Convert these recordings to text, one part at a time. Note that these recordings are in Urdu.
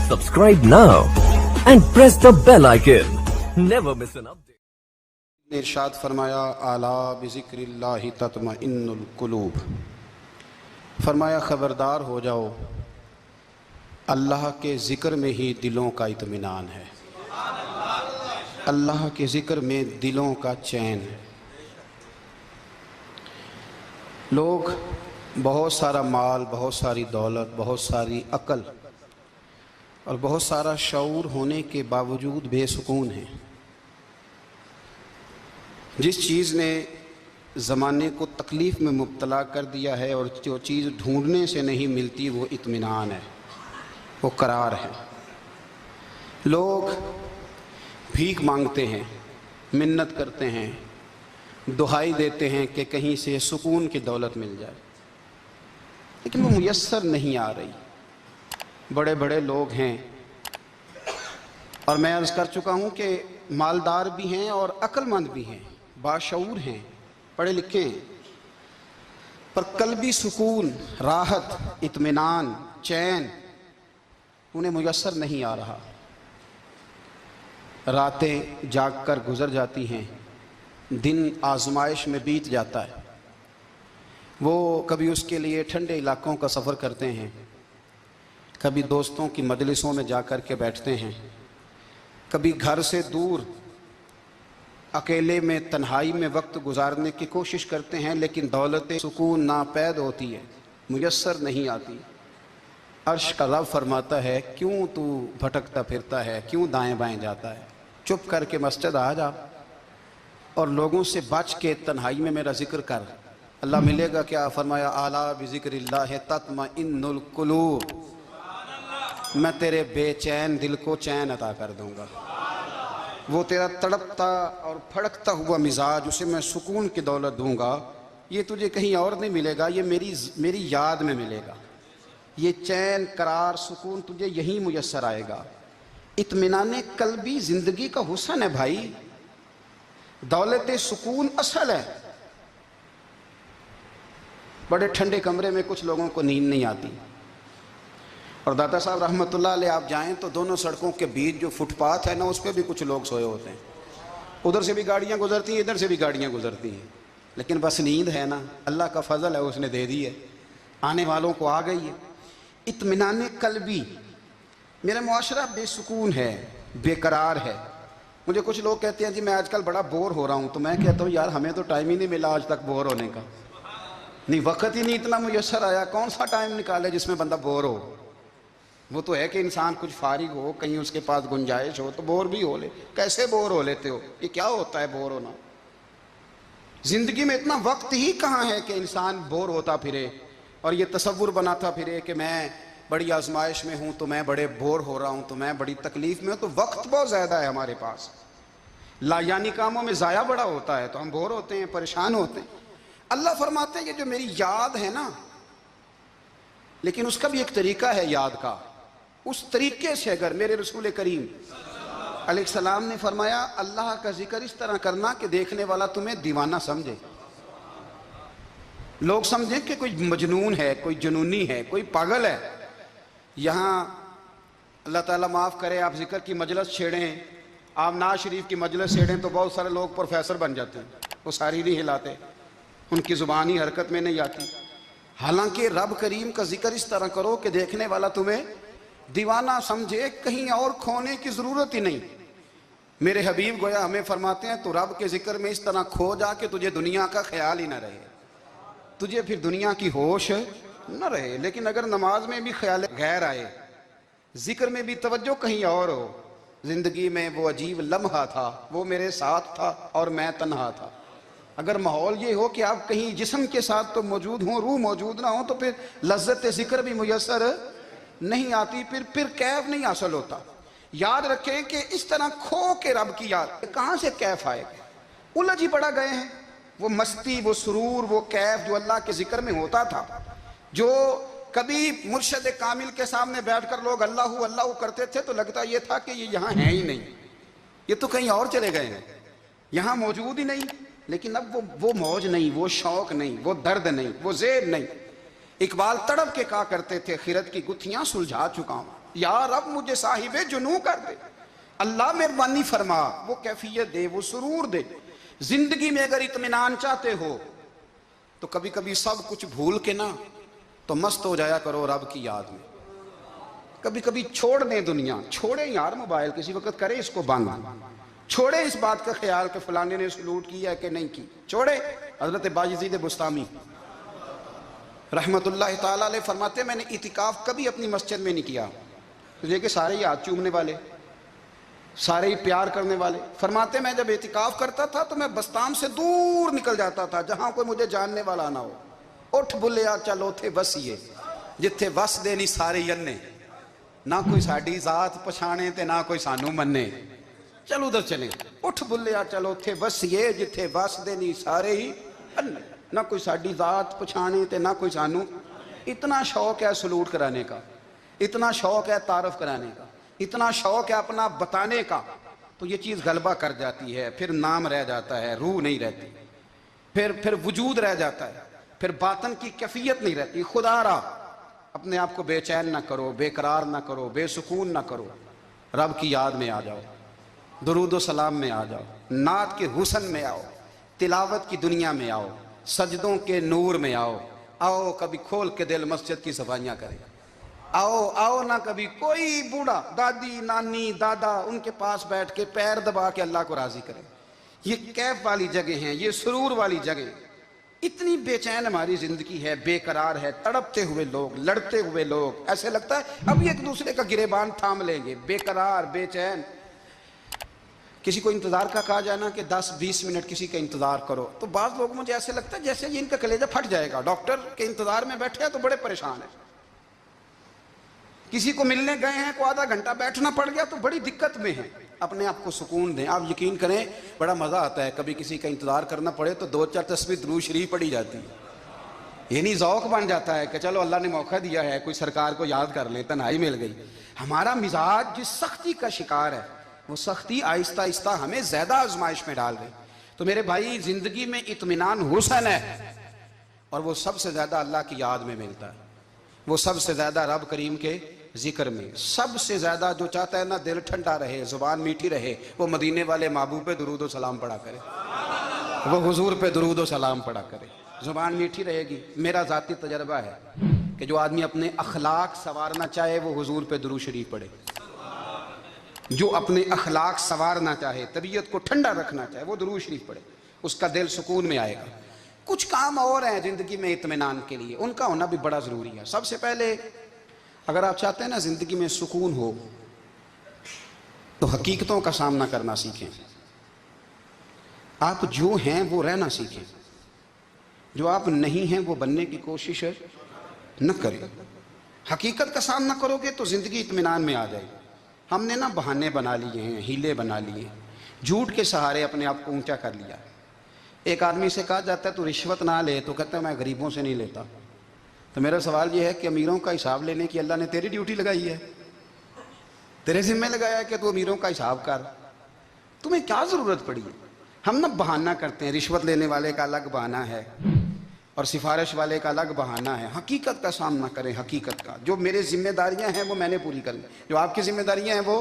Subscribe now and press the bell icon. Never miss an update. نے ارشاد فرمایا الا بذکر اللہ تطمئن القلوب، فرمایا خبردار ہو جاؤ، اللہ کے ذکر میں ہی دلوں کا اطمینان ہے، اللہ کے ذکر میں دلوں کا چین ہے۔ لوگ بہت سارا مال، بہت ساری دولت، بہت ساری عقل اور بہت سارا شعور ہونے کے باوجود بے سکون ہیں۔ جس چیز نے زمانے کو تکلیف میں مبتلا کر دیا ہے اور جو چیز ڈھونڈنے سے نہیں ملتی وہ اطمینان ہے، وہ قرار ہے۔ لوگ بھیک مانگتے ہیں، منت کرتے ہیں، دہائی دیتے ہیں کہ کہیں سے سکون کی دولت مل جائے، لیکن وہ میسر نہیں آ رہی۔ بڑے بڑے لوگ ہیں، اور میں عرض کر چکا ہوں کہ مالدار بھی ہیں اور عقل مند بھی ہیں، باشعور ہیں، پڑھے لکھے ہیں، پر قلبی سکون، راحت، اطمینان، چین انہیں میسر نہیں آ رہا۔ راتیں جاگ کر گزر جاتی ہیں، دن آزمائش میں بیت جاتا ہے۔ وہ کبھی اس کے لیے ٹھنڈے علاقوں کا سفر کرتے ہیں، کبھی دوستوں کی مجلسوں میں جا کر کے بیٹھتے ہیں، کبھی گھر سے دور اکیلے میں تنہائی میں وقت گزارنے کی کوشش کرتے ہیں، لیکن دولت سکون ناپید ہوتی ہے، میسر نہیں آتی۔ عرش کا رب فرماتا ہے کیوں تو بھٹکتا پھرتا ہے، کیوں دائیں بائیں جاتا ہے، چپ کر کے مسجد آ جا اور لوگوں سے بچ کے تنہائی میں میرا ذکر کر۔ اللہ ملے گا کیا؟ فرمایا اعلیٰ بذکر اللہ تطمئن القلوب، میں تیرے بے چین دل کو چین عطا کر دوں گا۔ وہ تیرا تڑپتا اور پھڑکتا ہوا مزاج، اسے میں سکون کی دولت دوں گا۔ یہ تجھے کہیں اور نہیں ملے گا، یہ میری یاد میں ملے گا۔ یہ چین، قرار، سکون تجھے یہیں میسر آئے گا۔ اطمینان قلبی زندگی کا حسن ہے بھائی، دولت سکون اصل ہے۔ بڑے ٹھنڈے کمرے میں کچھ لوگوں کو نیند نہیں آتی، اور داتا صاحب رحمۃ اللہ علیہ آپ جائیں تو دونوں سڑکوں کے بیچ جو فٹ پاتھ ہے نا، اس پہ بھی کچھ لوگ سوئے ہوتے ہیں۔ ادھر سے بھی گاڑیاں گزرتی ہیں، ادھر سے بھی گاڑیاں گزرتی ہیں، لیکن بس نیند ہے نا، اللہ کا فضل ہے، اس نے دے دی ہے، آنے والوں کو آ گئی ہے۔ اطمینان قلبی۔ میرا معاشرہ بے سکون ہے، بے قرار ہے۔ مجھے کچھ لوگ کہتے ہیں جی میں آج کل بڑا بور ہو رہا ہوں، تو میں کہتا ہوں یار ہمیں تو ٹائم ہی نہیں ملا آج تک بور ہونے کا، نہیں وقت ہی نہیں اتنا میسر آیا، کون سا ٹائم نکالے جس میں بندہ بور ہو۔ وہ تو ہے کہ انسان کچھ فارغ ہو، کہیں اس کے پاس گنجائش ہو تو بور بھی ہو لے۔ کیسے بور ہو لیتے ہو؟ یہ کیا ہوتا ہے بور ہونا؟ زندگی میں اتنا وقت ہی کہاں ہے کہ انسان بور ہوتا پھرے اور یہ تصور بناتا پھرے کہ میں بڑی آزمائش میں ہوں تو میں بڑے بور ہو رہا ہوں، تو میں بڑی تکلیف میں ہوں۔ تو وقت بہت زیادہ ہے ہمارے پاس، لا یعنی کاموں میں ضائع بڑا ہوتا ہے، تو ہم بور ہوتے ہیں، پریشان ہوتے ہیں۔ اللہ فرماتے ہیں یہ جو میری یاد ہے نا، لیکن اس کا بھی ایک طریقہ ہے یاد کا، اس طریقے سے اگر میرے رسول کریم علیہ السلام نے فرمایا اللہ کا ذکر اس طرح کرنا کہ دیکھنے والا تمہیں دیوانہ سمجھے، لوگ سمجھیں کہ کوئی مجنون ہے، کوئی جنونی ہے، کوئی پاگل ہے۔ یہاں اللہ تعالیٰ معاف کرے، آپ ذکر کی مجلس چھیڑیں، آپ نعت شریف کی مجلس چھیڑیں تو بہت سارے لوگ پروفیسر بن جاتے ہیں، وہ ساری نہیں ہلاتے، ان کی زبان ہی حرکت میں نہیں آتی۔ حالانکہ رب کریم کا ذکر اس طرح کرو کہ دیکھنے والا تمہیں دیوانہ سمجھے، کہیں اور کھونے کی ضرورت ہی نہیں۔ میرے حبیب گویا ہمیں فرماتے ہیں تو رب کے ذکر میں اس طرح کھو جا کہ تجھے دنیا کا خیال ہی نہ رہے، تجھے پھر دنیا کی ہوش نہ رہے۔ لیکن اگر نماز میں بھی خیال غیر آئے، ذکر میں بھی توجہ کہیں اور ہو، زندگی میں وہ عجیب لمحہ تھا، وہ میرے ساتھ تھا اور میں تنہا تھا۔ اگر ماحول یہ ہو کہ آپ کہیں جسم کے ساتھ تو موجود ہوں، روح موجود نہ ہو، تو پھر لذت ذکر بھی میسر نہیں آتی، پھر کیف نہیں حاصل ہوتا۔ یاد رکھیں کہ اس طرح کھو کے رب کی یاد کہاں سے کیف آئے گا؟ الجھ ہی پڑا گئے ہیں۔ وہ مستی، وہ سرور، وہ کیف جو اللہ کے ذکر میں ہوتا تھا، جو کبھی مرشد کامل کے سامنے بیٹھ کر لوگ اللہ اللہ کرتے تھے تو لگتا یہ تھا کہ یہ یہاں ہے ہی نہیں، یہ تو کہیں اور چلے گئے ہیں، یہاں موجود ہی نہیں۔ لیکن اب وہ موج نہیں، وہ شوق نہیں، وہ درد نہیں، وہ زیر نہیں۔ اقبال تڑپ کے کہا کرتے تھے خرد کی گتھیاں سلجھا چکا ہوں، یا رب مجھے صاحب جنوں کر دے، اللہ مہربانی فرما، وہ کیفیت دے، وہ سرور دے۔ زندگی میں اگر اطمینان چاہتے ہو تو کبھی کبھی سب کچھ بھول کے نا تو مست ہو جایا کرو رب کی یاد میں۔ کبھی کبھی چھوڑ دیں دنیا، چھوڑیں یار موبائل، کسی وقت کریں اس کو بند، چھوڑیں اس بات کا خیال کہ فلانے نے سلوٹ کیا ہے کہ نہیں کی، چھوڑے۔ حضرت باجزید بستامی رحمت اللہ تعالیٰ علیہ فرماتے ہیں میں نے اعتکاف کبھی اپنی مسجد میں نہیں کیا، تجھے کہ سارے ہی ہاتھ چومنے والے، سارے ہی پیار کرنے والے۔ فرماتے میں جب اعتکاف کرتا تھا تو میں بستام سے دور نکل جاتا تھا جہاں کوئی مجھے جاننے والا نہ ہو۔ اٹھ بلیا چلو تھے وسیے جتھے وس دے نہیں سارے ینے، نہ کوئی ساڈی ذات پچھانے تے نہ کوئی سانو منے، چلو ادھر چلیں۔ اٹھ بلیا چلو تھے وسیے جتھے وس دے نہیں سارے ہی انے، نہ کوئی ساڈی ذات پچھانے تے نہ کوئی سانو۔ اتنا شوق ہے سلوٹ کرانے کا، اتنا شوق ہے تعارف کرانے کا، اتنا شوق ہے اپنا بتانے کا، تو یہ چیز غلبہ کر جاتی ہے، پھر نام رہ جاتا ہے، روح نہیں رہتی، پھر وجود رہ جاتا ہے، پھر باطن کی کیفیت نہیں رہتی۔ خدا را اپنے آپ کو بے چین نہ کرو، بے قرار نہ کرو، بے سکون نہ کرو، رب کی یاد میں آ جاؤ، درود و سلام میں آ جاؤ، نعت کے حسن میں آؤ، تلاوت کی دنیا میں آؤ، سجدوں کے نور میں آؤ، آؤ کبھی کھول کے دل مسجد کی صفائیاں کریں، آؤ آؤ نہ کبھی کوئی بوڑھا دادی نانی دادا ان کے پاس بیٹھ کے پیر دبا کے اللہ کو راضی کریں۔ یہ کیف والی جگہ ہیں، یہ سرور والی جگہ۔ اتنی بے چین ہماری زندگی ہے، بے قرار ہے، تڑپتے ہوئے لوگ، لڑتے ہوئے لوگ، ایسے لگتا ہے اب ایک دوسرے کا گریبان تھام لیں گے، بے قرار بے چین۔ کسی کو انتظار کا کہا جائے نا کہ 10-20 منٹ کسی کا انتظار کرو تو بعض لوگ مجھے ایسے لگتا ہے جیسے یہ ان کا کلیجہ پھٹ جائے گا، ڈاکٹر کے انتظار میں بیٹھے ہیں تو بڑے پریشان ہیں۔ کسی کو ملنے گئے ہیں کو آدھا گھنٹہ بیٹھنا پڑ گیا تو بڑی دقت میں ہیں۔ اپنے آپ کو سکون دیں، آپ یقین کریں بڑا مزہ آتا ہے کبھی کسی کا انتظار کرنا پڑے تو 2-4 تسبیح درود شریف پڑھی جاتی ہے، یعنی ذوق بن جاتا ہے کہ چلو اللہ نے موقع دیا ہے کوئی سرکار کو یاد کر لیں، تنہائی مل گئی۔ ہمارا مزاج جس سختی کا شکار ہے وہ سختی آہستہ آہستہ ہمیں زیادہ آزمائش میں ڈال گئی۔ تو میرے بھائی زندگی میں اطمینان حسن ہے، اور وہ سب سے زیادہ اللہ کی یاد میں ملتا ہے، وہ سب سے زیادہ رب کریم کے ذکر میں، سب سے زیادہ جو چاہتا ہے نا دل ٹھنڈا رہے، زبان میٹھی رہے، وہ مدینے والے محبوب پہ درود و سلام پڑھا کرے، وہ حضور پہ درود و سلام پڑھا کرے، زبان میٹھی رہے گی۔ میرا ذاتی تجربہ ہے کہ جو آدمی اپنے اخلاق سنوارنا چاہے وہ حضور پہ درود شریف پڑھے، جو اپنے اخلاق سنوارنا چاہے، طبیعت کو ٹھنڈا رکھنا چاہے، وہ درود شریف پڑھے، اس کا دل سکون میں آئے گا۔ کچھ کام اور ہیں زندگی میں اطمینان کے لیے، ان کا ہونا بھی بڑا ضروری ہے۔ سب سے پہلے اگر آپ چاہتے ہیں نا زندگی میں سکون ہو تو حقیقتوں کا سامنا کرنا سیکھیں، آپ جو ہیں وہ رہنا سیکھیں، جو آپ نہیں ہیں وہ بننے کی کوشش نہ کریں۔ حقیقت کا سامنا کرو گے تو زندگی اطمینان میں آ جائے گی۔ ہم نے نا بہانے بنا لیے ہیں، ہیلے بنا لیے ہیں، جھوٹ کے سہارے اپنے آپ کو اونچا کر لیا۔ ایک آدمی سے کہا جاتا ہے تو رشوت نہ لے، تو کہتا ہے میں غریبوں سے نہیں لیتا۔ تو میرا سوال یہ ہے کہ امیروں کا حساب لینے کی اللہ نے تیری ڈیوٹی لگائی ہے، تیرے ذمہ لگایا ہے کہ تو امیروں کا حساب کر، تمہیں کیا ضرورت پڑی ہے؟ ہم نا بہانہ کرتے ہیں، رشوت لینے والے کا الگ بہانہ ہے اور سفارش والے کا الگ بہانہ ہے۔ حقیقت کا سامنا کریں، حقیقت کا، جو میرے ذمہ داریاں ہیں وہ میں نے پوری کرنی، جو آپ کی ذمہ داریاں ہیں وہ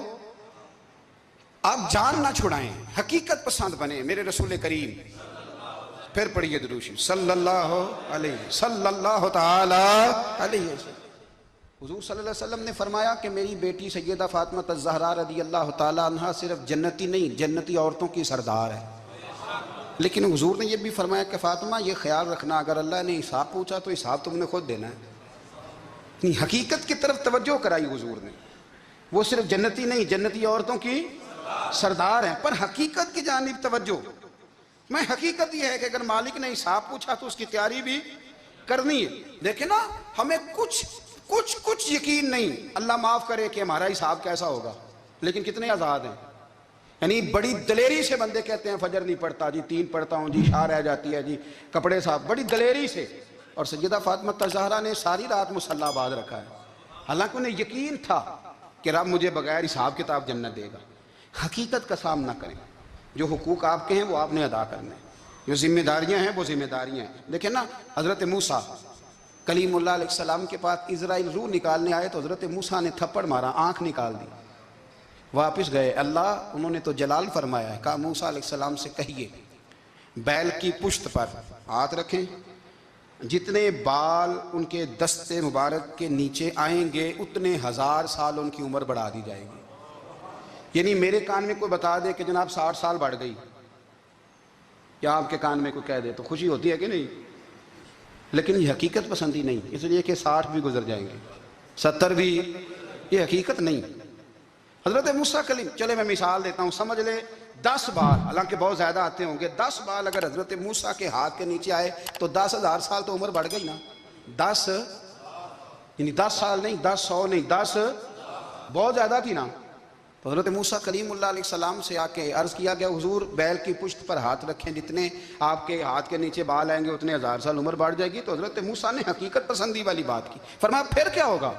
آپ جان نہ چھڑائیں، حقیقت پسند بنیں۔ میرے رسول کریم، پھر پڑھیے درود شریف صلی اللہ تعالی علیہ وسلم۔ حضور صلی اللہ علیہ وسلم نے فرمایا کہ میری بیٹی سیدہ فاطمہ الزہرا رضی اللہ تعالی عنہا صرف جنتی نہیں، جنتی عورتوں کی سردار ہے۔ لیکن حضور نے یہ بھی فرمایا کہ فاطمہ یہ خیال رکھنا اگر اللہ نے حساب پوچھا تو حساب تم نے خود دینا ہے۔ حقیقت کی طرف توجہ کرائی حضور نے، وہ صرف جنتی نہیں، جنتی عورتوں کی سردار ہیں، پر حقیقت کی جانب توجہ۔ میں حقیقت یہ ہے کہ اگر مالک نے حساب پوچھا تو اس کی تیاری بھی کرنی ہے۔ دیکھیں نا ہمیں کچھ یقین نہیں، اللہ معاف کرے کہ ہمارا حساب کیسا ہوگا، لیکن کتنے آزاد ہیں۔ یعنی بڑی دلیری سے بندے کہتے ہیں فجر نہیں پڑھتا جی، 3 پڑھتا ہوں جی، شاہ رہ جاتی ہے جی، کپڑے صاحب، بڑی دلیری سے۔ اور سیدہ فاطمہ الزہرا نے ساری رات مصلی آباد رکھا ہے، حالانکہ انہیں یقین تھا کہ رب مجھے بغیر حساب کتاب جنت دے گا۔ حقیقت کا سامنا کریں، جو حقوق آپ کے ہیں وہ آپ نے ادا کرنے ہیں، جو ذمہ داریاں ہیں وہ ذمہ داریاں ہیں۔ دیکھیں نا حضرت موسیٰ کلیم اللہ علیہ السلام کے پاس اسرائیل روح نکالنے آئے تو حضرت موسیٰ نے تھپڑ مارا، آنکھ نکال دی، واپس گئے۔ اللہ انہوں نے تو جلال فرمایا ہے، کہا موسیٰ علیہ السلام سے کہیے بیل کی پشت پر ہاتھ رکھیں، جتنے بال ان کے دستے مبارک کے نیچے آئیں گے اتنے 1000 سال ان کی عمر بڑھا دی جائے گی۔ یعنی میرے کان میں کوئی بتا دے کہ جناب 60 سال بڑھ گئی، یا آپ کے کان میں کوئی کہہ دے تو خوشی ہوتی ہے کہ نہیں؟ لیکن یہ حقیقت پسندی نہیں، اس لیے کہ 60 بھی گزر جائیں گے، 70 بھی، یہ حقیقت نہیں۔ حضرت موسیٰ کلیم، چلے میں مثال دیتا ہوں، سمجھ لے 10 بال، حالانکہ بہت زیادہ آتے ہوں گے، 10 بال اگر حضرت موسیٰ کے ہاتھ کے نیچے آئے تو 10,000 سال تو عمر بڑھ گئی نا۔ 10 یعنی 10 سال نہیں، 10 100 نہیں، 10 بہت زیادہ تھی نا۔ تو حضرت موسیٰ کلیم اللہ علیہ السلام سے آ کے عرض کیا گیا حضور بیل کی پشت پر ہاتھ رکھیں، جتنے آپ کے ہاتھ کے نیچے بال آئیں گے اتنے 1000 سال عمر بڑھ جائے گی۔ تو حضرت موسیٰ نے حقیقت پسندی والی بات کی، فرمایا پھر کیا ہوگا؟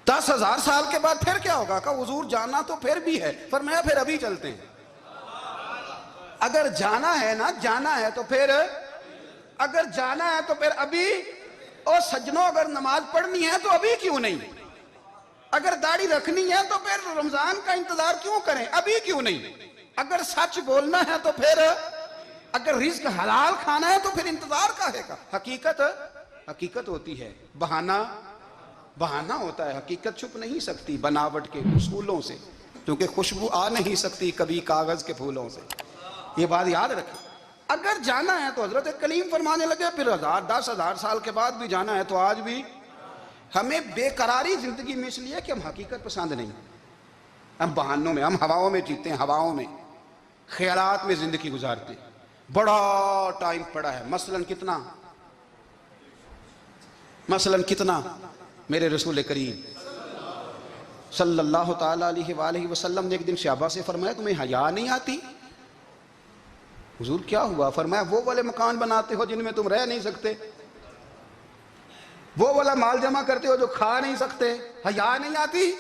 10,000 سال کے بعد پھر کیا ہوگا؟ کہا حضور جانا تو پھر بھی ہے، فرمایا پھر ابھی چلتے ہیں۔ اگر جانا ہے نا، جانا ہے تو پھر، اگر جانا ہے تو پھر ابھی۔ اور سجنوں اگر نماز پڑھنی ہے تو ابھی کیوں نہیں؟ اگر داڑھی رکھنی ہے تو پھر رمضان کا انتظار کیوں کریں؟ ابھی کیوں نہیں؟ اگر سچ بولنا ہے تو پھر، اگر رزق حلال کھانا ہے تو پھر انتظار کاہے کا؟ حقیقت ہوتی ہے، بہانہ ہوتا ہے، حقیقت چھپ نہیں سکتی بناوٹ کے اصولوں سے، کیونکہ خوشبو آ نہیں سکتی کبھی کاغذ کے پھولوں سے، یہ بات یاد رکھیں۔ اگر جانا ہے تو حضرت کلیم فرمانے لگے پھر 10,000 سال کے بعد بھی جانا ہے تو آج بھی۔ ہمیں بے قراری زندگی میں اس لیے کہ ہم حقیقت پسند نہیں، ہم بہانوں میں، ہم ہواؤں میں جیتے ہیں، ہواؤں میں، خیالات میں زندگی گزارتے ہیں۔ بڑا ٹائم پڑا ہے، مثلاً کتنا میرے رسول کریم صلی اللہ تعالیٰ علیہ وآلہ وسلم نے ایک دن صحابہ سے فرمایا تمہیں حیا نہیں آتی؟ حضور کیا ہوا؟ فرمایا وہ والے مکان بناتے ہو جن میں تم رہ نہیں سکتے، وہ والا مال جمع کرتے ہو جو کھا نہیں سکتے، حیا نہیں آتی؟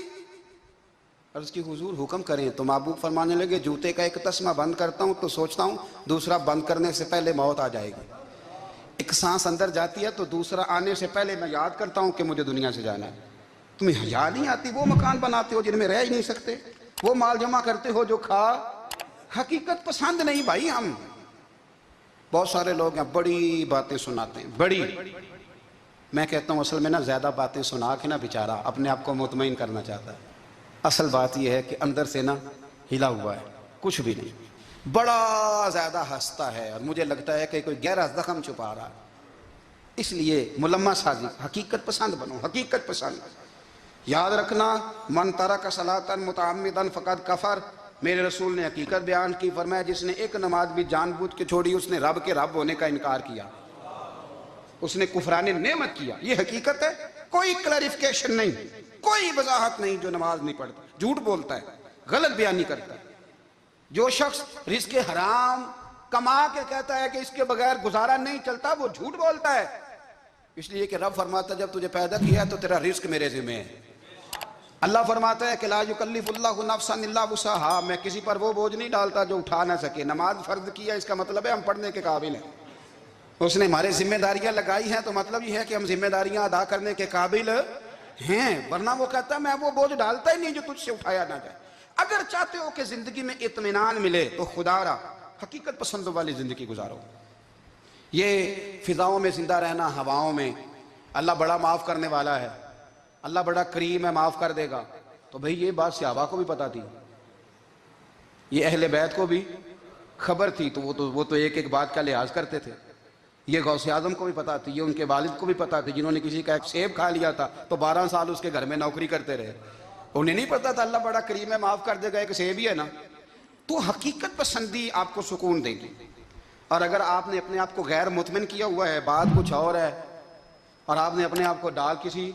عرض کی حضور حکم کریں تو محبوب فرمانے لگے جوتے کا ایک تسمہ بند کرتا ہوں تو سوچتا ہوں دوسرا بند کرنے سے پہلے موت آ جائے گی، ایک سانس اندر جاتی ہے تو دوسرا آنے سے پہلے میں یاد کرتا ہوں کہ مجھے دنیا سے جانا ہے۔ تمہیں حیا نہیں آتی؟ وہ مکان بناتے ہو جن میں رہ ہی نہیں سکتے، وہ مال جمع کرتے ہو جو کھا، حقیقت پسند نہیں بھائی ہم۔ بہت سارے لوگ ہیں بڑی باتیں سناتے ہیں، بڑی، میں کہتا ہوں اصل میں نا زیادہ باتیں سنا کے نا بیچارہ اپنے آپ کو مطمئن کرنا چاہتا ہے، اصل بات یہ ہے کہ اندر سے نا ہلا ہوا ہے، کچھ بھی نہیں، بڑا زیادہ ہنستا ہے اور مجھے لگتا ہے کہ کوئی گہرا زخم چھپا رہا ہے۔ اس لیے ملمہ سازی، حقیقت پسند بنو، حقیقت پسند۔ یاد رکھنا من ترک صلاۃ متعمدا فقد کفر، میرے رسول نے حقیقت بیان کی، فرمایا جس نے ایک نماز بھی جان بوجھ کے چھوڑی اس نے رب کے رب ہونے کا انکار کیا، اس نے کفران نعمت کیا۔ یہ حقیقت ہے، کوئی کلیریفیکیشن نہیں، کوئی وضاحت نہیں۔ جو نماز نہیں پڑھتا جھوٹ بولتا ہے، غلط بیانی کرتا ہے۔ جو شخص رزق حرام کما کے کہتا ہے کہ اس کے بغیر گزارا نہیں چلتا، وہ جھوٹ بولتا ہے، اس لیے کہ رب فرماتا ہے جب تجھے پیدا کیا تو تیرا رزق میرے ذمہ ہے۔ اللہ فرماتا ہے کہ لا یکلف اللہ نفسا الا وسعہا، میں کسی پر وہ بوجھ نہیں ڈالتا جو اٹھا نہ سکے۔ نماز فرض کیا اس کا مطلب ہے ہم پڑھنے کے قابل ہیں، اس نے ہمارے ذمہ داریاں لگائی ہیں تو مطلب یہ ہے کہ ہم ذمہ داریاں ادا کرنے کے قابل ہیں، ورنہ وہ کہتا ہے میں وہ بوجھ ڈالتا ہی نہیں جو تجھ سے اٹھایا نہ جائے۔ اگر چاہتے ہو کہ زندگی میں اطمینان ملے تو خدا را حقیقت پسندوں والی زندگی گزارو۔ یہ فضاؤں میں زندہ رہنا، ہواؤں میں، اللہ بڑا معاف کرنے والا ہے، اللہ بڑا کریم ہے، معاف کر دے گا، تو بھئی یہ بات صحابہ کو بھی پتا تھی، یہ اہل بیت کو بھی خبر تھی، تو وہ تو ایک ایک بات کا لحاظ کرتے تھے۔ یہ غوث اعظم کو بھی پتا تھی، یہ ان کے والد کو بھی پتا تھی، جنہوں نے کسی کا ایک سیب کھا لیا تھا تو 12 سال اس کے گھر میں نوکری کرتے رہے، انہیں نہیں پتا تھا اللہ بڑا کریم ہے، معاف کر دے گا، ایک سیب ہی ہے نا۔ تو حقیقت پسندی آپ کو سکون دے گی، اور اگر آپ نے اپنے آپ کو غیر مطمئن کیا ہوا ہے، بات کچھ اور ہے، اور آپ نے اپنے آپ کو ڈال کسی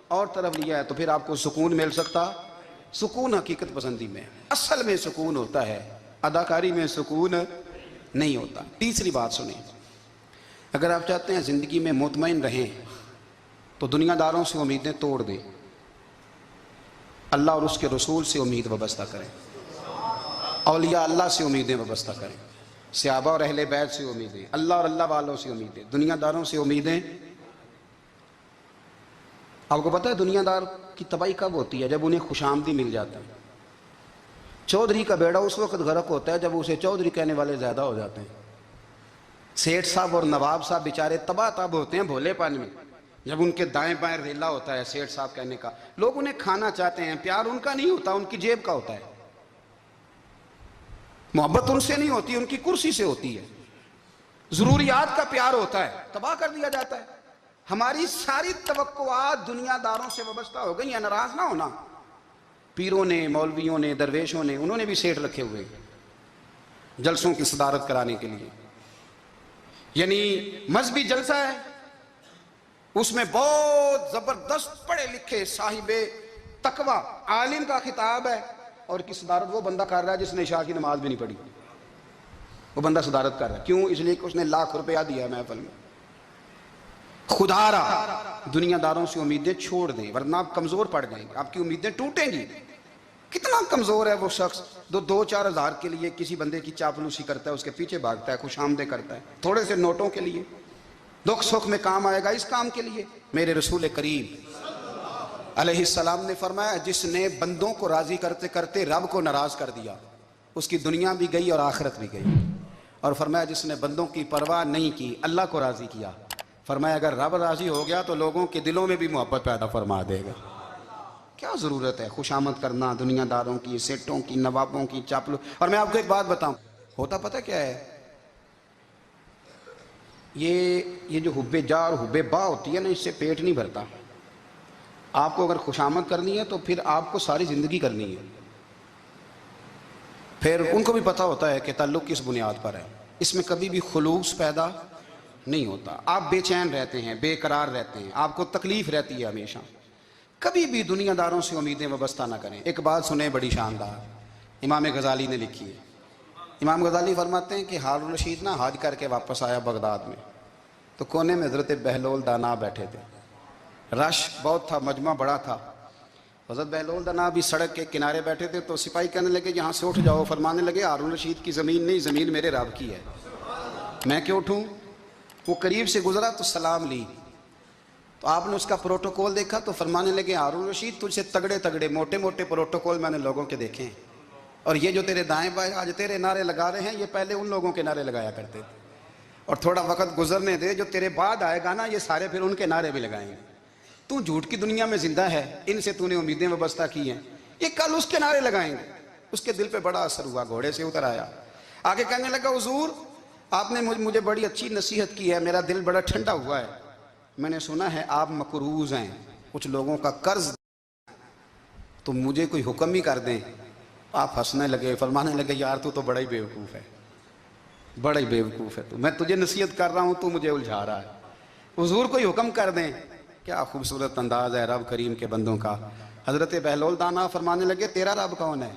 اور طرف لیا ہے، تو پھر آپ کو سکون مل سکتا؟ سکون حقیقت پسندی میں، اصل میں سکون ہوتا ہے، اداکاری میں سکون نہیں ہوتا۔ تیسری بات سنیں، اگر آپ چاہتے ہیں زندگی میں مطمئن رہیں تو دنیا داروں سے امیدیں توڑ دیں، اللہ اور اس کے رسول سے امید وابستہ کریں، اولیاء اللہ سے امیدیں وابستہ کریں۔ صحابہ اور اہل بیت سے امیدیں، اللہ اور اللہ والوں سے امیدیں، دنیا داروں سے امیدیں۔ آپ کو پتہ ہے دنیا دار کی تباہی کب ہوتی ہے؟ جب انہیں خوش آمدی مل جاتا ہے۔ چودھری کا بیڑا اس وقت غرق ہوتا ہے جب اسے چودھری کہنے والے زیادہ ہو جاتے ہیں۔ سیٹھ صاحب اور نواب صاحب بیچارے تباہ تاب ہوتے ہیں بھولے پن میں، جب ان کے دائیں بائیں ریلا ہوتا ہے سیٹھ صاحب کہنے کا۔ لوگ انہیں کھانا چاہتے ہیں، پیار ان کا نہیں ہوتا، ان کی جیب کا ہوتا ہے۔ محبت ان سے نہیں ہوتی، ان کی کرسی سے ہوتی ہے۔ ضروریات کا پیار ہوتا ہے، تباہ کر دیا جاتا ہے۔ ہماری ساری توقعات دنیا داروں سے وابستہ ہو گئی ہیں۔ ناراض نہ ہونا، پیروں نے، مولویوں نے، درویشوں نے، انہوں نے بھی سیٹ رکھے ہوئے جلسوں کی صدارت کرانے کے لیے۔ یعنی مذہبی جلسہ ہے، اس میں بہت زبردست پڑھے لکھے صاحب تقوی عالم کا خطاب ہے، اور کی صدارت وہ بندہ کر رہا ہے جس نے عشاء کی نماز بھی نہیں پڑھی، وہ بندہ صدارت کر رہا ہے۔ کیوں؟ اس لیے کہ اس نے لاکھ روپیہ دیا ہے محفل میں۔ خدا را دنیا داروں سے امیدیں چھوڑ دیں، ورنہ آپ کمزور پڑ جائیں گے، آپ کی امیدیں ٹوٹیں گی۔ کتنا کمزور ہے وہ شخص دو چار ہزار کے لیے کسی بندے کی چاپلوسی کرتا ہے، اس کے پیچھے بھاگتا ہے، خوش آمدیں کرتا ہے، تھوڑے سے نوٹوں کے لیے۔ دکھ سکھ میں کام آئے گا اس کام کے لیے۔ میرے رسول کریم علیہ السلام نے فرمایا، جس نے بندوں کو راضی کرتے کرتے رب کو ناراض کر دیا، اس کی دنیا بھی گئی اور آخرت بھی گئی۔ اور فرمایا جس نے بندوں کی پرواہ نہیں کی، اللہ کو راضی کیا، فرمایا اگر رب راضی ہو گیا تو لوگوں کے دلوں میں بھی محبت پیدا فرما دے گا۔ کیا ضرورت ہے خوشامد کرنا دنیا داروں کی، سیٹوں کی، نوابوں کی، چاپلو۔ اور میں آپ کو ایک بات بتاؤں، ہوتا پتہ کیا ہے؟ یہ جو حب جا اور حب با ہوتی ہے نا، اس سے پیٹ نہیں بھرتا۔ آپ کو اگر خوشامد کرنی ہے تو پھر آپ کو ساری زندگی کرنی ہے۔ پھر ان کو بھی پتہ ہوتا ہے کہ تعلق کس بنیاد پر ہے، اس میں کبھی بھی خلوص پیدا نہیں ہوتا۔ آپ بے چین رہتے ہیں، بے قرار رہتے ہیں، آپ کو تکلیف رہتی ہے ہمیشہ۔ کبھی بھی دنیا داروں سے امیدیں وابستہ نہ کریں۔ ایک بات سنیں بڑی شاندار، امام غزالی نے لکھی ہے۔ امام غزالی فرماتے ہیں کہ ہارون رشید نہ حج کر کے واپس آیا بغداد میں، تو کونے میں حضرت بہلول دانا بیٹھے تھے۔ رش بہت تھا، مجمع بڑا تھا۔ حضرت بہلول دانا بھی سڑک کے کنارے بیٹھے تھے، تو سپاہی کہنے لگے یہاں سے اٹھ جاؤ۔ فرمانے لگے ہارون رشید کی زمین نہیں، زمین میرے رب کی ہے، میں کیوں اٹھوں؟ وہ قریب سے گزرا تو سلام لی، تو آپ نے اس کا پروٹوکول دیکھا تو فرمانے لگے ہارون رشید تجھ سے تگڑے تگڑے موٹے موٹے پروٹوکول میں نے لوگوں کے دیکھے ہیں، اور یہ جو تیرے دائیں بائیں آج تیرے نعرے لگا رہے ہیں، یہ پہلے ان لوگوں کے نعرے لگایا کرتے تھے، اور تھوڑا وقت گزرنے دے، جو تیرے بعد آئے گا نا یہ سارے پھر ان کے نعرے بھی لگائیں گے۔ تو جھوٹ کی دنیا میں زندہ ہے، ان سے تو نے امیدیں وابستہ کی ہیں، یہ کل اس کے نعرے لگائیں گے۔ اس کے دل پہ بڑا اثر ہوا، گھوڑے سے اتر آیا، آگے کہنے لگا حضور آپ نے مجھے بڑی اچھی نصیحت کی ہے، میرا دل بڑا ٹھنڈا ہوا ہے، میں نے سنا ہے آپ مقروض ہیں، کچھ لوگوں کا قرض، تو مجھے کوئی حکم ہی کر دیں۔ آپ ہنسنے لگے، فرمانے لگے یار تو بڑا ہی بیوقوف ہے، بڑا ہی بیوقوف ہے تو، میں تجھے نصیحت کر رہا ہوں تو مجھے الجھا رہا ہے، حضور کوئی حکم کر دیں۔ کیا خوبصورت انداز ہے رب کریم کے بندوں کا۔ حضرت بہلول دانا فرمانے لگے تیرا رب کون ہے؟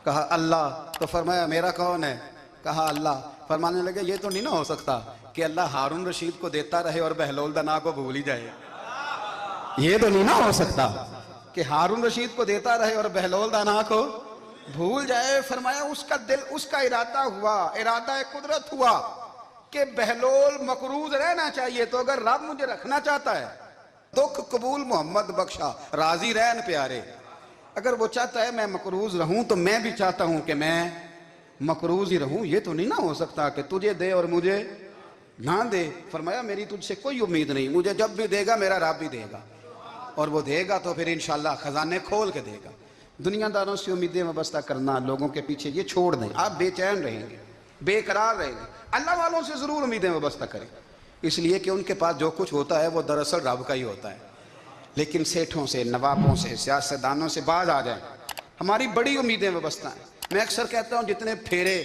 کہا اللہ۔ تو فرمایا میرا کون ہے؟ کہا اللہ۔ فرمانے لگے یہ تو نہیں نہ ہو سکتا کہ اللہ ہارون رشید کو دیتا رہے اور بہلول دانا کو بھول ہی جائے، یہ تو نہیں نہ ہو سکتا کہ ہارون رشید کو دیتا رہے اور بہلول دانا کو بھول جائے۔ فرمایا اس کا دل، اس کا ارادہ ہوا، ارادہ قدرت ہوا کہ بہلول مقروض رہنا چاہیے، تو اگر رب مجھے رکھنا چاہتا ہے، دکھ قبول محمد بخشا راضی رہن پیارے، اگر وہ چاہتا ہے میں مقروض رہوں تو میں بھی چاہتا ہوں کہ میں مقروض ہی رہوں، یہ تو نہیں نہ ہو سکتا کہ تجھے دے اور مجھے نہ دے۔ فرمایا میری تجھ سے کوئی امید نہیں، مجھے جب بھی دے گا میرا رب بھی دے گا، اور وہ دے گا تو پھر انشاءاللہ خزانے کھول کے دے گا۔ دنیا داروں سے امیدیں وابستہ کرنا، لوگوں کے پیچھے، یہ چھوڑ دیں، آپ بے چین رہیں گے، بے قرار رہیں گے۔ اللہ والوں سے ضرور امیدیں وابستہ کریں، اس لیے کہ ان کے پاس جو کچھ ہوتا ہے وہ دراصل رب کا ہی ہوتا ہے۔ لیکن سیٹھوں سے، نوابوں سے، سیاستدانوں سے باز آ جائیں، ہماری بڑی امیدیں وابستہ ہیں۔ میں اکثر کہتا ہوں جتنے پھیرے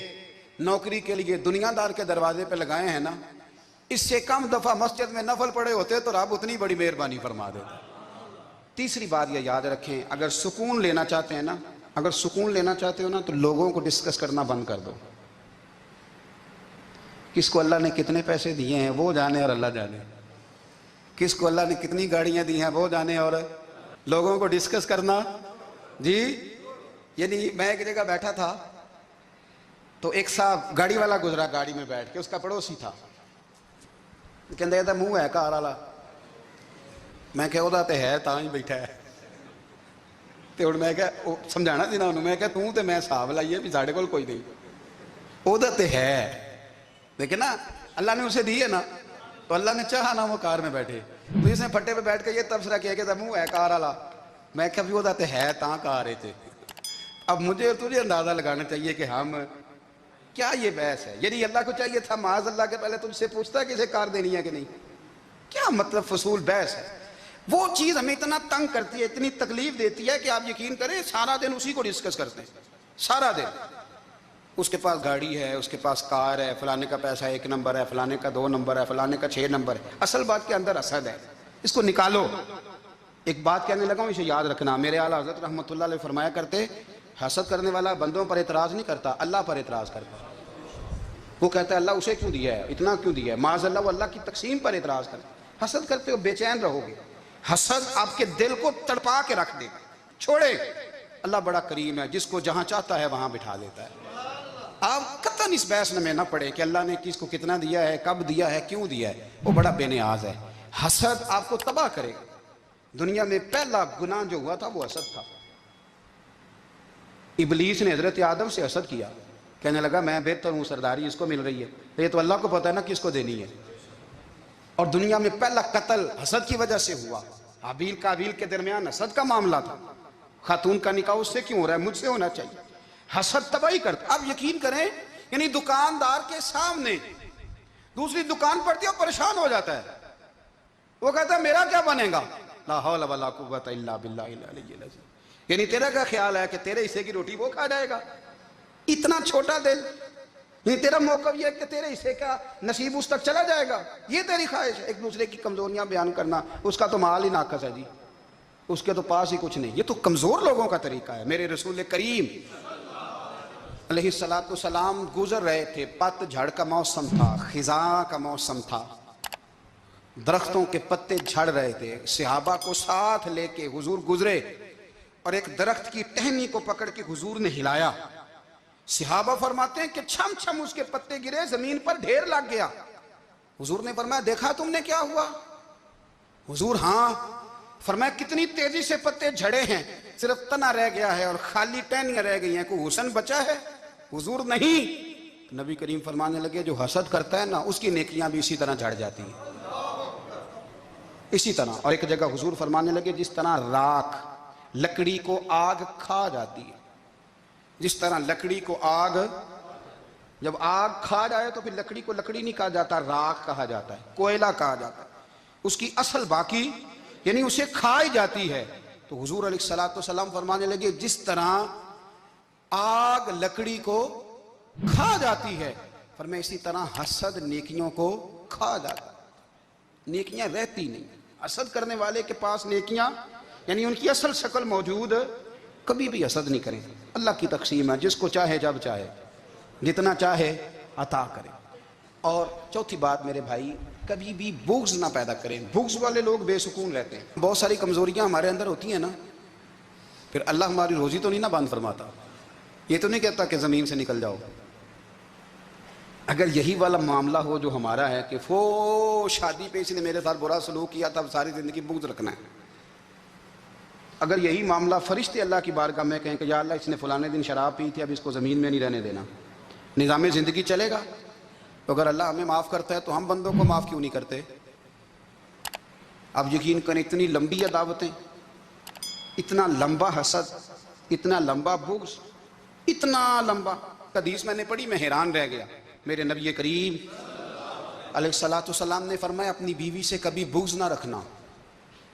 نوکری کے لیے دنیا دار کے دروازے پہ لگائے ہیں نا، اس سے کم دفعہ مسجد میں نفل پڑے ہوتے تو رب اتنی بڑی مہربانی فرما دیتا۔ تیسری بات یہ یاد رکھیں، اگر سکون لینا چاہتے ہیں نا، اگر سکون لینا چاہتے ہو نا تو لوگوں کو ڈسکس کرنا بند کر دو۔ کس کو اللہ نے کتنے پیسے دیے ہیں وہ جانے اور اللہ جانے، کس کو اللہ نے کتنی گاڑیاں دی ہیں وہ جانے، اور لوگوں کو ڈسکس کرنا۔ جی یعنی میں ایک جگہ بیٹھا تھا تو ایک صاحب گاڑی والا گزرا گاڑی میں بیٹھ کے, اس کا پڑوسی تھا, کہتا منہ ہے کار والا. میں کہ وہ تے ہے تاں ہی بیٹھا ہے. تے ہن میں کہ سمجھانا سی نا انہوں, میں کہ توں تے میں حساب لائیے بھی ساڈے کول کوئی نہیں, وہ تے ہے. لیکن نا اللہ نے اسے دی ہے نا, تو اللہ نے چاہا نا وہ کار میں بیٹھے, تو اس نے پھٹے پہ بیٹھ کے یہ تبصرہ کیا کہ منہ ہے کار والا. میں کہ بھی وہ تے ہے تاں کار ہے. اب مجھے اور تجھے اندازہ لگانا چاہیے کہ ہم کیا یہ بحث ہے. یعنی اللہ کو چاہیے تھا معاذ اللہ کے پہلے تجھ سے پوچھتا کہ اسے کار دینی ہے کہ نہیں. کیا مطلب فضول بحث ہے. وہ چیز ہمیں اتنا تنگ کرتی ہے, اتنی تکلیف دیتی ہے کہ آپ یقین کریں سارا دن اسی کو ڈسکس کرتے ہیں. سارا دن اس کے پاس گاڑی ہے, اس کے پاس کار ہے, فلانے کا پیسہ 1 نمبر ہے, فلانے کا 2 نمبر ہے, فلانے کا 6 نمبر ہے. اصل بات کے اندر حسد ہے, اس کو نکالو. ایک بات کہنے لگا ہوں, اسے یاد رکھنا. میرے اعلیٰ حضرت رحمۃ اللہ علیہ فرمایا کرتے, حسد کرنے والا بندوں پر اعتراض نہیں کرتا, اللہ پر اعتراض کرتا. وہ کہتا ہے اللہ اسے کیوں دیا ہے, اتنا کیوں دیا ہے, معاذ اللہ وہ اللہ کی تقسیم پر اعتراض کرتا. حسد کرتے ہو بے چین رہو گے. حسد آپ کے دل کو تڑپا کے رکھ دے. چھوڑے, اللہ بڑا کریم ہے, جس کو جہاں چاہتا ہے وہاں بٹھا دیتا ہے. آپ قطعاً اس بحث میں نہ پڑے کہ اللہ نے کس کو کتنا دیا ہے, کب دیا ہے, کیوں دیا ہے. وہ بڑا بے نیاز ہے. حسد آپ کو تباہ کرے گا. دنیا میں پہلا گناہ جو ہوا تھا وہ حسد تھا. ابلیس نے حضرت آدم سے حسد کیا, کہنے لگا میں بہتر ہوں, سرداری اس کو مل رہی ہے, یہ تو اللہ کو پتہ ہے نا کس کو دینی ہے. اور دنیا میں پہلا قتل حسد کی وجہ سے ہوا. حابیل قابیل کے درمیان حسد کا معاملہ تھا. خاتون کا نکاح اس سے کیوں ہو رہا ہے, مجھ سے ہونا چاہیے. حسد تباہی کرتا. اب یقین کریں, یعنی دکاندار کے سامنے دوسری دکان پڑتی ہے اور پریشان ہو جاتا ہے. وہ کہتا ہے میرا کیا بنے گا, لا حول ولا قوت الا باللہ العلی العظیم. یعنی تیرا کیا خیال ہے کہ تیرے حصے کی روٹی وہ کھا جائے گا. اتنا چھوٹا دل. یعنی تیرا موقف یہ ہے کہ تیرے حصے کا نصیب اس تک چلا جائے گا, یہ تیری خواہش ہے. ایک دوسرے کی کمزوریاں بیان کرنا, اس کا تو مال ہی ناقص ہے جی, اس کے تو پاس ہی کچھ نہیں. یہ تو کمزور لوگوں کا طریقہ ہے. میرے رسول کریم علیہ الصلوۃ والسلام گزر رہے تھے, پت جھڑ کا موسم تھا, خزاں کا موسم تھا, درختوں کے پتے جھڑ رہے تھے. صحابہ کو ساتھ لے کے حضور گزرے اور ایک درخت کی ٹہنی کو پکڑ کے حضور نے ہلایا. صحابہ فرماتے ہیں کہ چھم چھم اس کے پتے گرے, زمین پر ڈھیر لگ گیا. حضور نے فرمایا دیکھا تم نے کیا ہوا. حضور ہاں. فرمایا کتنی تیزی سے پتے جھڑے ہیں, صرف تنا رہ گیا ہے اور خالی ٹہنیاں رہ گئی ہیں, کوئی حسن بچا ہے. حضور نہیں. نبی کریم فرمانے لگے جو حسد کرتا ہے نا اس کی نیکیاں بھی اسی طرح جھڑ جاتی ہیں, اسی طرح. اور ایک جگہ حضور فرمانے لگے جس طرح راکھ لکڑی کو آگ کھا جاتی ہے, جس طرح لکڑی کو آگ, جب آگ کھا جائے تو پھر لکڑی کو لکڑی نہیں کہا جاتا, راکھ کہا جاتا ہے, کوئلہ کہا جاتا ہے. اس کی اصل باقی یعنی اسے کھائی جاتی ہے. تو حضور علیہ الصلوۃ والسلام فرمانے لگے جس طرح آگ لکڑی کو کھا جاتی ہے, فرمایا اسی طرح حسد نیکیوں کو کھا جاتا ہے. نیکیاں رہتی نہیں. حسد کرنے والے کے پاس نیکیاں یعنی ان کی اصل شکل موجود, کبھی بھی حسد نہیں کریں. اللہ کی تقسیم ہے, جس کو چاہے جب چاہے جتنا چاہے عطا کرے. اور چوتھی بات میرے بھائی, کبھی بھی بغض نہ پیدا کریں. بغض والے لوگ بے سکون رہتے ہیں. بہت ساری کمزوریاں ہمارے اندر ہوتی ہیں نا, پھر اللہ ہماری روزی تو نہیں نا بند فرماتا. یہ تو نہیں کہتا کہ زمین سے نکل جاؤ. اگر یہی والا معاملہ ہو جو ہمارا ہے کہ فو شادی پہ اس نے میرے ساتھ برا سلوک کیا تب ساری زندگی بغض رکھنا ہے. اگر یہی معاملہ فرشتے اللہ کی بارگاہ میں کہیں کہ یا اللہ اس نے فلانے دن شراب پی تھی, اب اس کو زمین میں نہیں رہنے دینا, نظام زندگی چلے گا. تو اگر اللہ ہمیں معاف کرتا ہے تو ہم بندوں کو معاف کیوں نہیں کرتے. اب یقین کریں اتنی لمبی عداوتیں, اتنا لمبا حسد, اتنا لمبا بغض, اتنا لمبا. حدیث میں نے پڑھی, میں حیران رہ گیا. میرے نبی کریم علیہ الصلوۃ والسلام نے فرمایا اپنی بیوی سے کبھی بغض نہ رکھنا.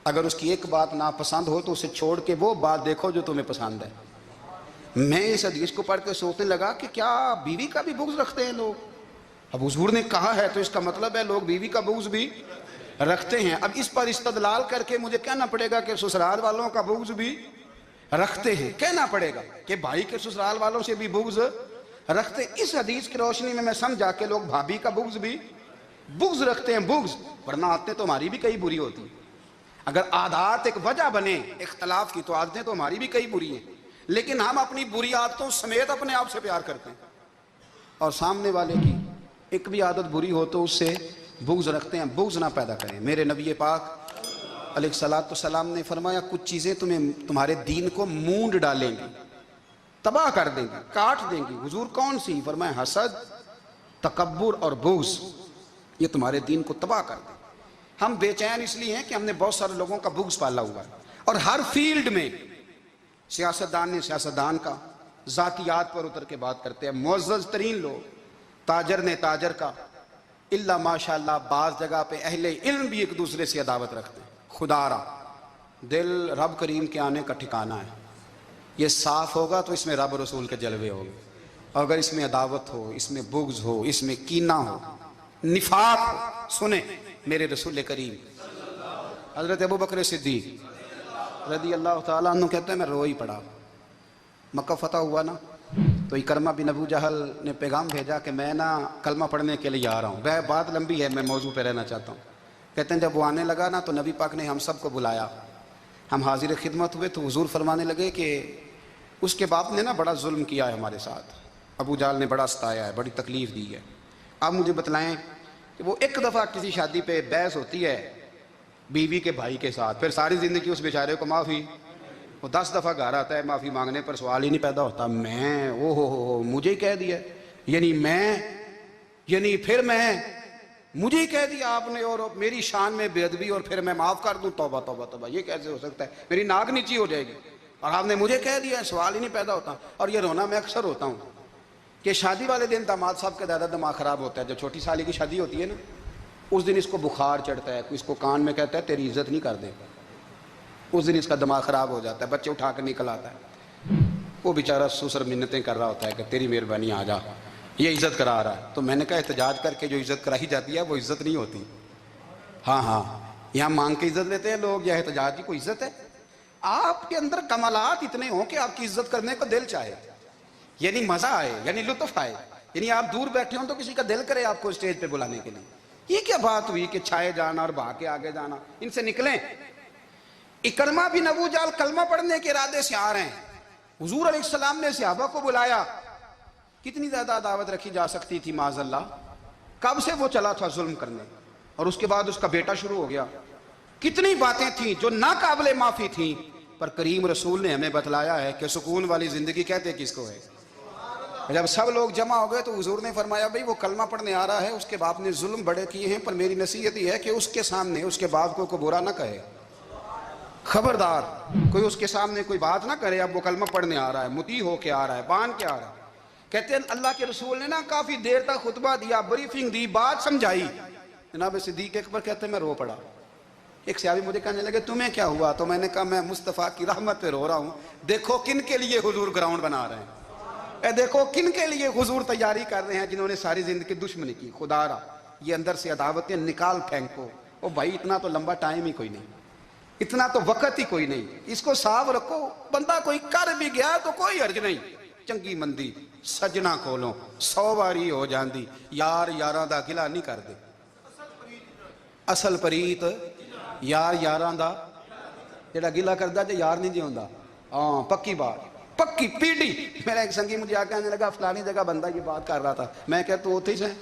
اگر اس کی ایک بات ناپسند ہو تو اسے چھوڑ کے وہ بات دیکھو جو تمہیں پسند ہے. میں اس حدیث کو پڑھ کے سوچنے لگا کہ کیا بیوی کا بھی بغض رکھتے ہیں لوگ. اب حضور نے کہا ہے تو اس کا مطلب ہے لوگ بیوی کا بغض بھی رکھتے ہیں. اب اس پر استدلال کر کے مجھے کہنا پڑے گا کہ سسرال والوں کا بغض بھی رکھتے ہیں. کہنا پڑے گا کہ بھائی کے سسرال والوں سے بھی بغض رکھتے ہیں. اس حدیث کی روشنی میں سمجھا کہ لوگ بھابھی کا بغض رکھتے ہیں. بغض ورنہ عادتیں تو ہماری بھی کئی بری ہوتی ہیں. اگر عادات ایک وجہ بنے اختلاف کی تو عادتیں تو ہماری بھی کئی بری ہیں, لیکن ہم اپنی بری عادتوں سمیت اپنے آپ سے پیار کرتے ہیں. اور سامنے والے کی ایک بھی عادت بری ہو تو اس سے بغض رکھتے ہیں، بغض نہ پیدا کریں۔ میرے نبی پاک علیہ الصلوۃ والسلام نے فرمایا کچھ چیزیں تمہارے دین کو مونڈ ڈالیں گی، تباہ کر دیں گی، کاٹ دیں گی۔ حضور کون سی؟ فرمایا حسد، تکبر اور بغض، یہ تمہارے دین کو تباہ کر دیں۔ ہم بے چین اس لیے ہیں کہ ہم نے بہت سارے لوگوں کا بغض پالا ہوا ہے، اور ہر فیلڈ میں سیاستدان نے سیاستدان کا، ذاتیات پر اتر کے بات کرتے ہیں، معزز ترین لوگ، تاجر نے تاجر کا، الا ماشاءاللہ بعض جگہ پہ اہل علم بھی ایک دوسرے سے عداوت رکھتے ہیں۔ خدا را دل رب کریم کے آنے کا ٹھکانہ ہے، یہ صاف ہوگا تو اس میں رب رسول کے جلوے ہوں گے، اور اگر اس میں عداوت ہو، اس میں بغض ہو، اس میں کینہ ہو، نفاق ہو، سنیں میرے رسول کریم حضرت ابو بکر صدیق رضی اللہ تعالیٰ عنہ کہتے ہیں میں رو ہی پڑا۔ مکہ فتح ہوا نا تو اکرمہ بن ابو جہل نے پیغام بھیجا کہ میں نا کلمہ پڑھنے کے لیے آ رہا ہوں۔ بات لمبی ہے، میں موضوع پہ رہنا چاہتا ہوں۔ کہتے ہیں جب وہ آنے لگا نا تو نبی پاک نے ہم سب کو بلایا، ہم حاضر خدمت ہوئے تو حضور فرمانے لگے کہ اس کے باپ نے نا بڑا ظلم کیا ہے ہمارے ساتھ، ابو جہل نے بڑا ستایا ہے، بڑی تکلیف دی ہے۔ آپ مجھے بتلائیں کہ وہ ایک دفعہ کسی شادی پہ بحث ہوتی ہے بیوی کے بھائی کے ساتھ، پھر ساری زندگی اس بیچارے کو معافی، وہ 10 دفعہ گھر آتا ہے معافی مانگنے پر سوال ہی نہیں پیدا ہوتا، میں او ہو مجھے ہی کہہ دیا، یعنی پھر میں مجھے ہی کہہ دیا آپ نے، اور میری شان میں بے ادبی، اور پھر میں معاف کر دوں؟ توبہ توبہ توبہ، یہ کیسے ہو سکتا ہے؟ میری ناک نیچی ہو جائے گی، اور آپ نے مجھے کہہ دیا، سوال ہی نہیں پیدا ہوتا۔ اور یہ رونا میں اکثر ہوتا ہوں کہ شادی والے دن داماد صاحب کا زیادہ دماغ خراب ہوتا ہے۔ جب چھوٹی سالی کی شادی ہوتی ہے نا اس دن اس کو بخار چڑھتا ہے، اس کو کان میں کہتا ہے تیری عزت نہیں کر دے، اس دن اس کا دماغ خراب ہو جاتا ہے، بچے اٹھا کر نکل آتا ہے، وہ بیچارہ سسر منتیں کر رہا ہوتا ہے کہ تیری مہربانی آ جا، یہ عزت کرا رہا ہے۔ تو میں نے کہا احتجاج کر کے جو عزت کرائی جاتی ہے وہ عزت نہیں ہوتی۔ ہاں یہاں مانگ کے عزت لیتے ہیں لوگ، یا احتجاج کی کوئی عزت ہے؟ آپ کے اندر کمالات اتنے ہوں کہ آپ کی عزت کرنے کو دل چاہے، یعنی مزہ آئے، یعنی لطف آئے، یعنی آپ دور بیٹھے ہوں تو کسی کا دل کرے آپ کو اسٹیج پہ بلانے کے لیے۔ یہ کیا بات ہوئی کہ چھائے جانا اور بہا کے آگے جانا؟ ان سے نکلیں۔ اکرمہ بن ابو جہل کلمہ پڑھنے کے ارادے سے آ رہے ہیں، حضور علیہ السلام نے صحابہ کو بلایا، کتنی زیادہ دعوت رکھی جا سکتی تھی معاذ اللہ؟ کب سے وہ چلا تھا ظلم کرنے، اور اس کے بعد اس کا بیٹا شروع ہو گیا، کتنی باتیں تھیں جو ناقابل معافی تھیں، پر کریم رسول نے ہمیں بتلایا ہے کہ سکون والی زندگی کہتے کس کو ہے۔ جب سب لوگ جمع ہو گئے تو حضور نے فرمایا بھئی وہ کلمہ پڑھنے آ رہا ہے، اس کے باپ نے ظلم بڑے کیے ہیں، پر میری نصیحت یہ ہے کہ اس کے سامنے اس کے باپ کو برا نہ کہے، خبردار کوئی اس کے سامنے کوئی بات نہ کرے۔ اب وہ کلمہ پڑھنے آ رہا ہے، مطیع ہو کے آ رہا ہے، بان کے آ رہا ہے۔ کہتے ہیں اللہ کے رسول نے نا کافی دیر تک خطبہ دیا، بریفنگ دی، بات سمجھائی۔ جناب صدیق اکبر کہتے ہیں میں رو پڑا۔ ایک صحابی مجھے کہنے لگے تمہیں کیا ہوا؟ تو میں نے کہا میں مصطفیٰ کی رحمت پہ رو رہا ہوں، دیکھو کن کے لیے حضور گراؤنڈ بنا رہے ہیں، اے دیکھو کن کے لیے حضور تیاری کر رہے ہیں، جنہوں نے ساری زندگی دشمنی کی۔ خدا را یہ اندر سے عداوتیں نکال پھینکو۔ او بھائی اتنا تو لمبا ٹائم ہی کوئی نہیں، اتنا تو وقت ہی کوئی نہیں، اس کو صاف رکھو۔ بندہ کوئی کر بھی گیا تو کوئی حرج نہیں، چنگی مندی سجنا کھولو 100 باری ہو جاندی، یار یاراں دا گلا نہیں کر دے، اصل پریت یار یاراں دا جڑا گلا کردا تے یار نہیں جیوندا۔ ہاں پکی بات، پکی پیڑی۔ میرا ایک سنگی مجھے آ کے آنے لگا فلانی جگہ بندہ یہ بات کر رہا تھا، میں کہ تو اوتھے ہی سیں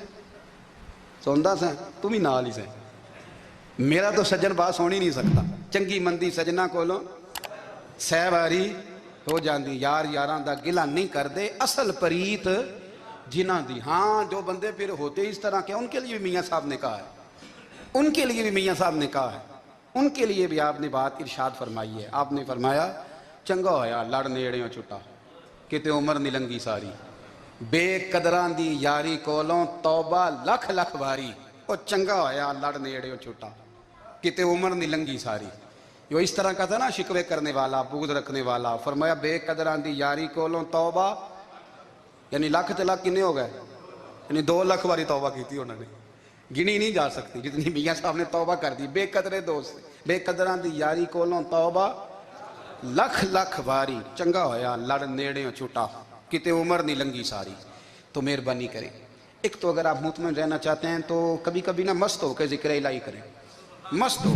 سوندا سیں، تم ہی نال ہی سیں، میرا تو سجن بات سونی نہیں سکتا۔ چنگی مندی سجنا کولوں 100 باری ہو جاندی، یار یاراں دا گلا نہیں کر دے، اصل پریت جنہاں دی۔ ہاں جو بندے پھر ہوتے اس طرح کے ان کے لیے بھی میاں صاحب نے کہا ہے، ان کے لیے بھی میاں صاحب نے کہا ہے، ان کے لیے بھی آپ نے بات ارشاد فرمائی ہے۔ آپ نے فرمایا چنگا ہویا لڑ نیڑیوں چھٹا، کتے عمر نہیں لنگی ساری، بے قدران دی یاری کولوں توبہ لکھ لکھ باری۔ او چنگا ہویا لڑ نیڑیوں چھٹا، کتے عمر نہیں لنگی ساری۔ جو اس طرح کا تھا نا شکوے کرنے والا، بغض رکھنے والا، فرمایا بے قدران دی یاری کولوں توبہ، یعنی لاکھ تے لاکھ کنے ہو گئے، یعنی 2 لاکھ باری توبہ کی تھی انہوں نے، گنی نہیں جا سکتی جتنی میاں صاحب نے توبہ کر دی۔ بے قدرے دوست، بے قدران دی یاری کولوں توبہ لکھ لکھ باری، چنگا ہویا لڑ نیڑیوں چھٹا، کتے عمر نہیں لنگی ساری۔ تو مہربانی کریں، ایک تو اگر آپ مطمئن رہنا چاہتے ہیں تو کبھی کبھی نا مست ہو کے ذکر الہی کریں، مست ہو۔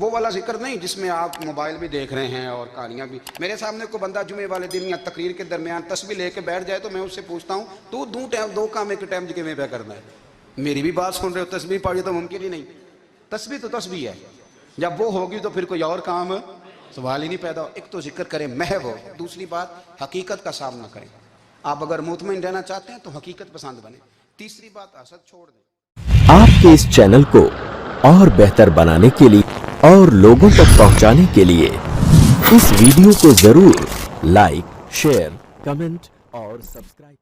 وہ والا ذکر نہیں جس میں آپ موبائل بھی دیکھ رہے ہیں اور کہانیاں بھی. میرے سامنے کوئی بندہ جمعے والے دن یا تقریر کے درمیان تسبیح لے کے بیٹھ جائے تو میں اس سے پوچھتا ہوں تو دو کام ایک ٹائم جی میں پہ کرنا ہے. میری بھی بات سن رہے ہو, تسبیح پڑھی تو ممکن ہی نہیں. تسبیح تو تسبیح ہے, جب وہ ہوگی تو پھر کوئی اور کام سوال ہی نہیں پیدا ہو. ایک تو ذکر کریں محو, دوسری بات حقیقت کا سامنا کریں. آپ اگر مطمئن رہنا چاہتے ہیں تو حقیقت پسند بنیں. تیسری بات حسد چھوڑ دیں. آپ کے اس چینل کو اور بہتر بنانے کے لیے اور لوگوں تک پہنچانے کے لیے اس ویڈیو کو ضرور لائک, شیئر, کمنٹ اور سبسکرائب